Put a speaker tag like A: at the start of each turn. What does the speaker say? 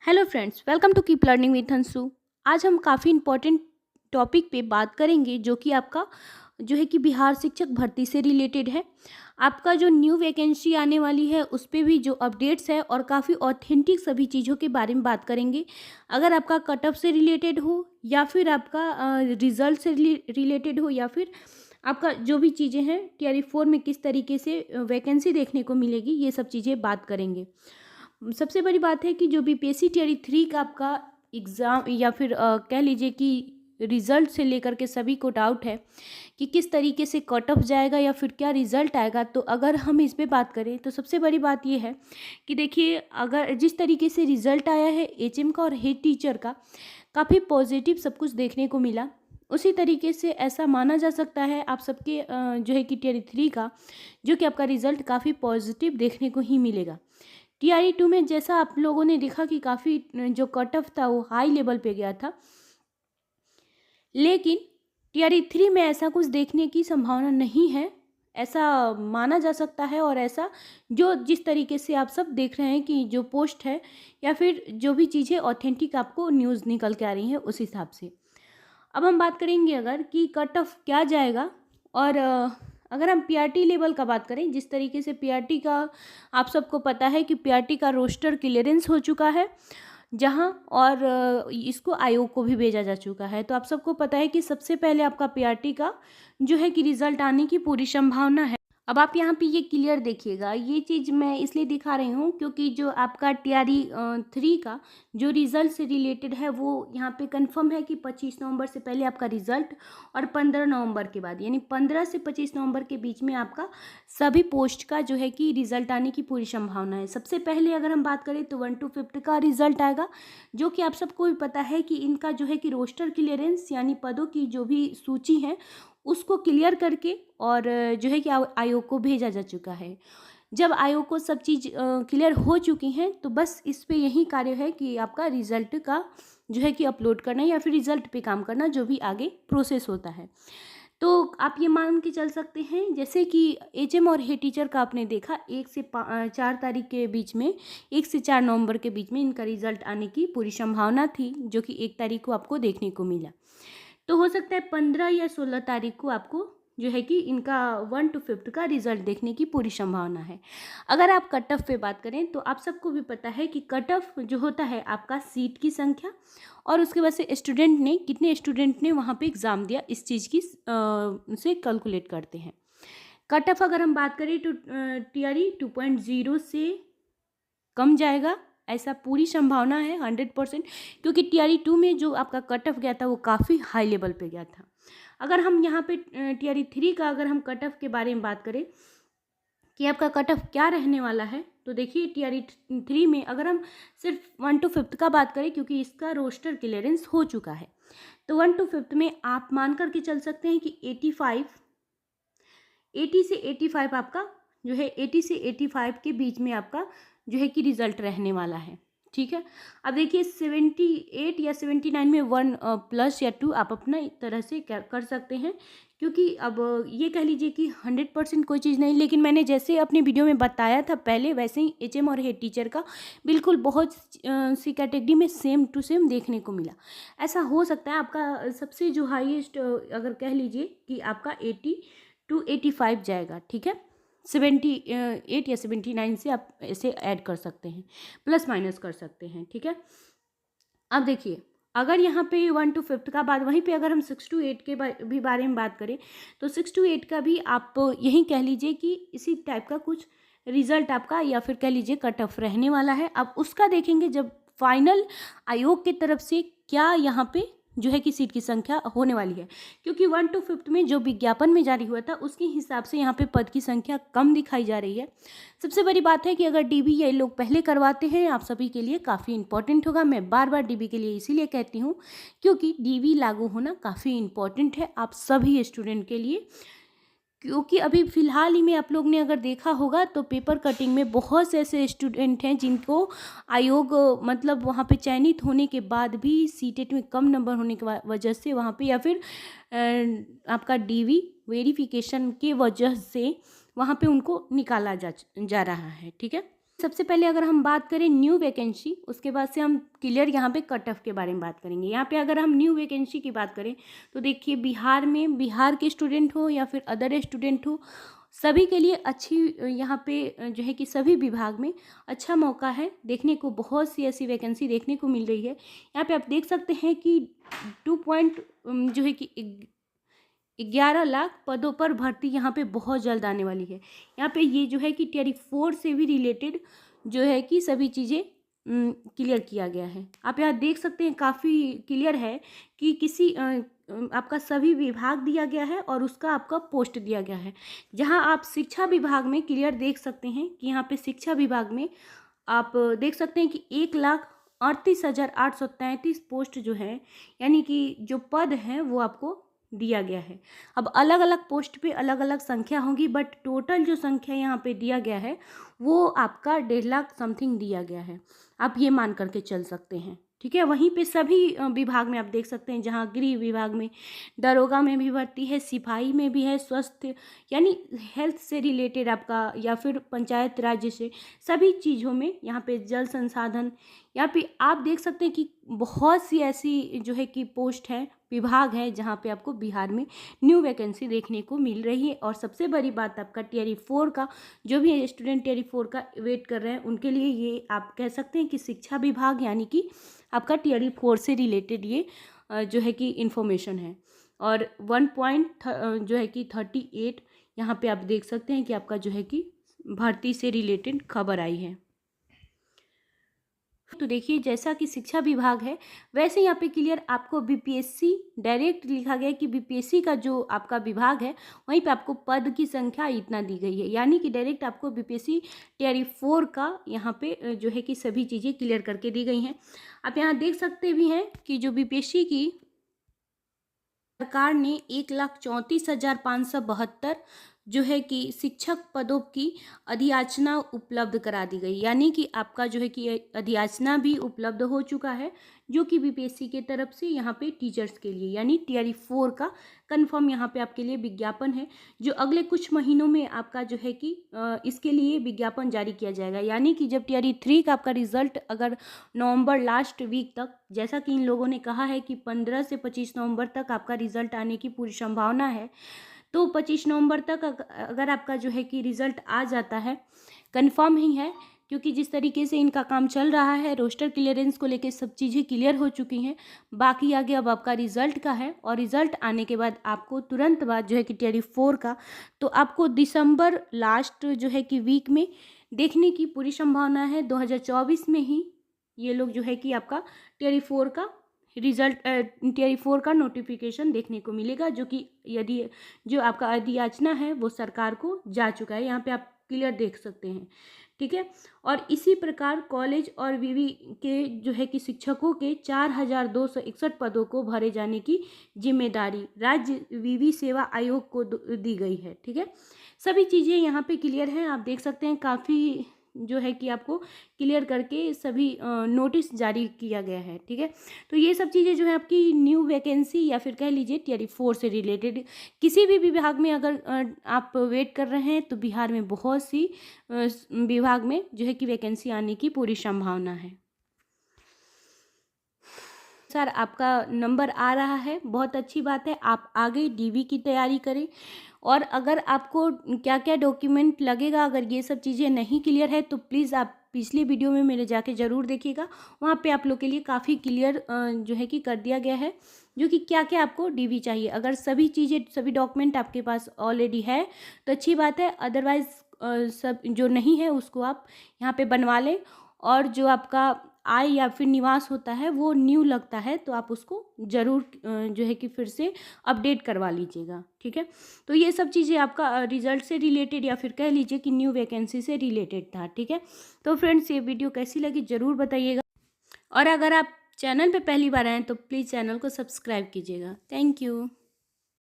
A: Hello friends, welcome to keep learning with Anshu. आज हम काफ़ी इम्पोर्टेंट टॉपिक पे बात करेंगे जो कि आपका जो है कि बिहार शिक्षक भर्ती से रिलेटेड है। आपका जो न्यू वैकेंसी आने वाली है उस पे भी जो अपडेट्स है और काफ़ी ऑथेंटिक सभी चीज़ों के बारे में बात करेंगे। अगर आपका कट ऑफ से रिलेटेड हो या फिर आपका रिजल्ट से रिलेटेड हो या फिर आपका जो भी चीज़ें हैं टीआरई 4 में किस तरीके से वैकेंसी देखने को मिलेगी, ये सब चीज़ें बात करेंगे। सबसे बड़ी बात है कि जो बीपीएससी टीआरई 3 का आपका एग्ज़ाम या फिर कह लीजिए कि रिज़ल्ट से लेकर के सभी को डाउट है कि किस तरीके से कट ऑफ जाएगा या फिर क्या रिज़ल्ट आएगा। तो अगर हम इस पे बात करें तो सबसे बड़ी बात ये है कि देखिए, अगर जिस तरीके से रिज़ल्ट आया है एचएम का और हेड टीचर का, काफ़ी पॉजिटिव सब कुछ देखने को मिला। उसी तरीके से ऐसा माना जा सकता है आप सबके जो है कि टीआरई 3 का जो कि आपका रिज़ल्ट काफ़ी पॉजिटिव देखने को ही मिलेगा। टीआरई 2 में जैसा आप लोगों ने देखा कि काफ़ी जो कट ऑफ था वो हाई लेवल पे गया था, लेकिन टीआरई 3 में ऐसा कुछ देखने की संभावना नहीं है, ऐसा माना जा सकता है। और ऐसा जो जिस तरीके से आप सब देख रहे हैं कि जो पोस्ट है या फिर जो भी चीज़ें ऑथेंटिक आपको न्यूज़ निकल के आ रही हैं उस हिसाब से। अब हम बात करेंगे अगर कि कट ऑफ क्या जाएगा। और अगर हम पीआरटी लेवल का बात करें, जिस तरीके से पीआरटी का आप सबको पता है कि पीआरटी का रोस्टर क्लियरेंस हो चुका है जहां, और इसको आयोग को भी भेजा जा चुका है। तो आप सबको पता है कि सबसे पहले आपका पीआरटी का जो है कि रिजल्ट आने की पूरी संभावना है। अब आप यहाँ पे ये क्लियर देखिएगा, ये चीज़ मैं इसलिए दिखा रही हूँ क्योंकि जो आपका टीआरई 3 का जो रिज़ल्ट से रिलेटेड है वो यहाँ पे कंफर्म है कि 25 नवंबर से पहले आपका रिज़ल्ट और 15 नवंबर के बाद, यानी 15 से 25 नवंबर के बीच में आपका सभी पोस्ट का जो है कि रिज़ल्ट आने की पूरी संभावना है। सबसे पहले अगर हम बात करें तो 1 to 5 का रिज़ल्ट आएगा, जो कि आप सबको भी पता है कि इनका जो है कि रोस्टर क्लियरेंस यानी पदों की जो भी सूची है उसको क्लियर करके और जो है कि आयोग को भेजा जा चुका है। जब आयोग को सब चीज़ क्लियर हो चुकी हैं तो बस इस पे यही कार्य है कि आपका रिज़ल्ट का जो है कि अपलोड करना या फिर रिज़ल्ट पे काम करना, जो भी आगे प्रोसेस होता है। तो आप ये मान के चल सकते हैं जैसे कि एचएम और हेड टीचर का आपने देखा 1 से 4 तारीख के बीच में, 1 से 4 नवंबर के बीच में इनका रिज़ल्ट आने की पूरी संभावना थी, जो कि 1 तारीख को आपको देखने को मिला। तो हो सकता है 15 या 16 तारीख को आपको जो है कि इनका 1 to 5 का रिजल्ट देखने की पूरी संभावना है। अगर आप कट ऑफ पे बात करें तो आप सबको भी पता है कि कट ऑफ जो होता है आपका सीट की संख्या और उसके बाद से स्टूडेंट ने कितने स्टूडेंट ने वहाँ पे एग्ज़ाम दिया, इस चीज़ की से कैलकुलेट करते हैं। कट ऑफ अगर हम बात करें तो टीआरई 2.0 से कम जाएगा, ऐसा पूरी संभावना है 100%, क्योंकि टीआरई 2 में जो आपका कट ऑफ गया था वो काफ़ी हाई लेवल पे गया था। अगर हम यहाँ पे टीआरई 3 का अगर हम कट ऑफ के बारे में बात करें कि आपका कट ऑफ क्या रहने वाला है, तो देखिए टीआरई 3 में अगर हम सिर्फ 1 to 5 का बात करें, क्योंकि इसका रोस्टर क्लियरेंस हो चुका है, तो 1 to 5 में आप मान करके चल सकते हैं कि 80 से 85 आपका जो है 80 से 85 के बीच में आपका जो है कि रिजल्ट रहने वाला है। ठीक है, अब देखिए 78 या 79 में 1 प्लस या 2 आप अपना एक तरह से कर सकते हैं, क्योंकि अब ये कह लीजिए कि 100% कोई चीज़ नहीं, लेकिन मैंने जैसे अपने वीडियो में बताया था पहले वैसे ही एचएम और हेड टीचर का बिल्कुल बहुत सी कैटेगरी में सेम टू सेम देखने को मिला। ऐसा हो सकता है आपका सबसे जो हाईएस्ट अगर कह लीजिए कि आपका 80 to 85 जाएगा। ठीक है, 78 या 79 से आप इसे ऐड कर सकते हैं, प्लस माइनस कर सकते हैं। ठीक है, अब देखिए अगर यहाँ पे 1 to 5 का बाद, वहीं पे अगर हम 6 to 8 के भी बारे में बात करें तो 6 to 8 का भी आप यही कह लीजिए कि इसी टाइप का कुछ रिजल्ट आपका या फिर कह लीजिए कट ऑफ रहने वाला है। अब उसका देखेंगे जब फाइनल आयोग की तरफ से क्या यहाँ पे जो है कि सीट की संख्या होने वाली है, क्योंकि 1 to 5 में जो विज्ञापन में जारी हुआ था उसके हिसाब से यहाँ पे पद की संख्या कम दिखाई जा रही है। सबसे बड़ी बात है कि अगर डीबी ये लोग पहले करवाते हैं आप सभी के लिए काफ़ी इंपॉर्टेंट होगा। मैं बार बार डीबी के लिए इसीलिए कहती हूँ क्योंकि डीबी लागू होना काफ़ी इंपॉर्टेंट है आप सभी स्टूडेंट के लिए, क्योंकि अभी फ़िलहाल ही में आप लोग ने अगर देखा होगा तो पेपर कटिंग में बहुत से ऐसे स्टूडेंट हैं जिनको आयोग मतलब वहाँ पे चयनित होने के बाद भी सीटेट में कम नंबर होने की वजह से वहाँ पे या फिर आपका डीवी वेरिफिकेशन के वजह से वहाँ पे उनको निकाला जा रहा है। ठीक है, सबसे पहले अगर हम बात करें न्यू वैकेंसी, उसके बाद से हम क्लियर यहाँ पे कट ऑफ के बारे में बात करेंगे। यहाँ पे अगर हम न्यू वैकेंसी की बात करें तो देखिए, बिहार में बिहार के स्टूडेंट हो या फिर अदर स्टूडेंट हो, सभी के लिए अच्छी यहाँ पे जो है कि सभी विभाग में अच्छा मौका है। देखने को बहुत सी ऐसी वैकेंसी देखने को मिल रही है। यहाँ पे आप देख सकते हैं कि 2 पॉइंट जो है कि 11 लाख पदों पर भर्ती यहाँ पे बहुत जल्द आने वाली है। यहाँ पे ये जो है कि टियर 4 से भी रिलेटेड जो है कि सभी चीज़ें क्लियर किया गया है। आप यहाँ देख सकते हैं, काफ़ी क्लियर है कि किसी आपका सभी विभाग दिया गया है और उसका आपका पोस्ट दिया गया है। जहाँ आप शिक्षा विभाग में क्लियर देख सकते हैं कि यहाँ पे शिक्षा विभाग में आप देख सकते हैं कि 1,38,833 पोस्ट जो है, यानी कि जो पद हैं वो आपको दिया गया है। अब अलग अलग पोस्ट पे अलग अलग संख्या होगी, बट टोटल जो संख्या यहाँ पे दिया गया है वो आपका 1.5 लाख समथिंग दिया गया है। आप ये मान करके चल सकते हैं, ठीक है। वहीं पे सभी विभाग में आप देख सकते हैं, जहाँ गृह विभाग में, दरोगा में भी भर्ती है, सिपाही में भी है, स्वास्थ्य यानी हेल्थ से रिलेटेड आपका, या फिर पंचायत राज्य से, सभी चीज़ों में यहाँ पे जल संसाधन, यहाँ पे आप देख सकते हैं कि बहुत सी ऐसी जो है कि पोस्ट है, विभाग है, जहाँ पे आपको बिहार में न्यू वैकेंसी देखने को मिल रही है। और सबसे बड़ी बात, आपका टियर 4 का जो भी स्टूडेंट टियर 4 का वेट कर रहे हैं, उनके लिए ये आप कह सकते हैं कि शिक्षा विभाग यानी कि आपका टियर 4 से रिलेटेड ये जो है कि इन्फॉर्मेशन है। और 1 पॉइंट जो है कि 38 यहाँ पे आप देख सकते हैं कि आपका जो है कि भर्ती से रिलेटेड खबर आई है। तो देखिए, जैसा कि शिक्षा विभाग है, वैसे यहाँ पे क्लियर आपको बीपीएससी डायरेक्ट लिखा गया है कि बीपीएससी का जो आपका विभाग है वहीं पे आपको पद की संख्या इतना दी गई है, यानी कि डायरेक्ट आपको बीपीएससी टियर 4 का यहाँ पे जो है कि सभी चीज़ें क्लियर करके दी गई हैं। आप यहाँ देख सकते भी हैं कि जो बीपीएससी की सरकार ने 1,34,572 जो है कि शिक्षक पदों की अधियाचना उपलब्ध करा दी गई, यानी कि आपका जो है कि अधियाचना भी उपलब्ध हो चुका है, जो कि बीपीएससी के तरफ से यहाँ पे टीचर्स के लिए, यानी टियर 4 का कंफर्म यहाँ पे आपके लिए विज्ञापन है, जो अगले कुछ महीनों में आपका जो है कि इसके लिए विज्ञापन जारी किया जाएगा। यानी कि जब टियर 3 का आपका रिजल्ट अगर नवंबर लास्ट वीक तक, जैसा कि इन लोगों ने कहा है कि 15 से 25 नवंबर तक आपका रिजल्ट आने की पूरी संभावना है, तो 25 नवंबर तक अगर आपका जो है कि रिज़ल्ट आ जाता है, कंफर्म ही है, क्योंकि जिस तरीके से इनका काम चल रहा है, रोस्टर क्लियरेंस को लेके सब चीज़ें क्लियर हो चुकी हैं। बाकी आगे अब आपका रिज़ल्ट का है, और रिज़ल्ट आने के बाद आपको तुरंत बाद जो है कि टियर 4 का, तो आपको दिसंबर लास्ट जो है कि वीक में देखने की पूरी संभावना है। 2024 में ही ये लोग जो है कि आपका टियर 4 का रिजल्ट, टियर 4 का नोटिफिकेशन देखने को मिलेगा, जो कि यदि जो आपका अधियाचना है वो सरकार को जा चुका है। यहाँ पे आप क्लियर देख सकते हैं, ठीक है। और इसी प्रकार कॉलेज और विवि के जो है कि शिक्षकों के 4,261 पदों को भरे जाने की जिम्मेदारी राज्य विवि सेवा आयोग को दी गई है, ठीक है। सभी चीज़ें यहाँ पे क्लियर हैं, आप देख सकते हैं, काफ़ी जो है कि आपको क्लियर करके सभी नोटिस जारी किया गया है, ठीक है। तो ये सब चीज़ें जो है आपकी न्यू वैकेंसी या फिर कह लीजिए टियर 4 से रिलेटेड किसी भी विभाग में अगर आप वेट कर रहे हैं, तो बिहार में बहुत सी विभाग में जो है कि वैकेंसी आने की पूरी संभावना है। सर, आपका नंबर आ रहा है, बहुत अच्छी बात है। आप आगे डीवी की तैयारी करें, और अगर आपको क्या क्या डॉक्यूमेंट लगेगा, अगर ये सब चीज़ें नहीं क्लियर है, तो प्लीज़ आप पिछली वीडियो में मेरे जाके ज़रूर देखिएगा। वहाँ पे आप लोग के लिए काफ़ी क्लियर जो है कि कर दिया गया है, जो कि क्या क्या आपको डीवी चाहिए। अगर सभी चीज़ें, सभी डॉक्यूमेंट आपके पास ऑलरेडी है तो अच्छी बात है, अदरवाइज़ सब जो नहीं है उसको आप यहाँ पे बनवा लें। और जो आपका आय या फिर निवास होता है वो न्यू लगता है, तो आप उसको ज़रूर जो है कि फिर से अपडेट करवा लीजिएगा, ठीक है। तो ये सब चीज़ें आपका रिजल्ट से रिलेटेड या फिर कह लीजिए कि न्यू वैकेंसी से रिलेटेड था, ठीक है। तो फ्रेंड्स, ये वीडियो कैसी लगी ज़रूर बताइएगा, और अगर आप चैनल पे पहली बार आए तो प्लीज़ चैनल को सब्सक्राइब कीजिएगा। Thank you.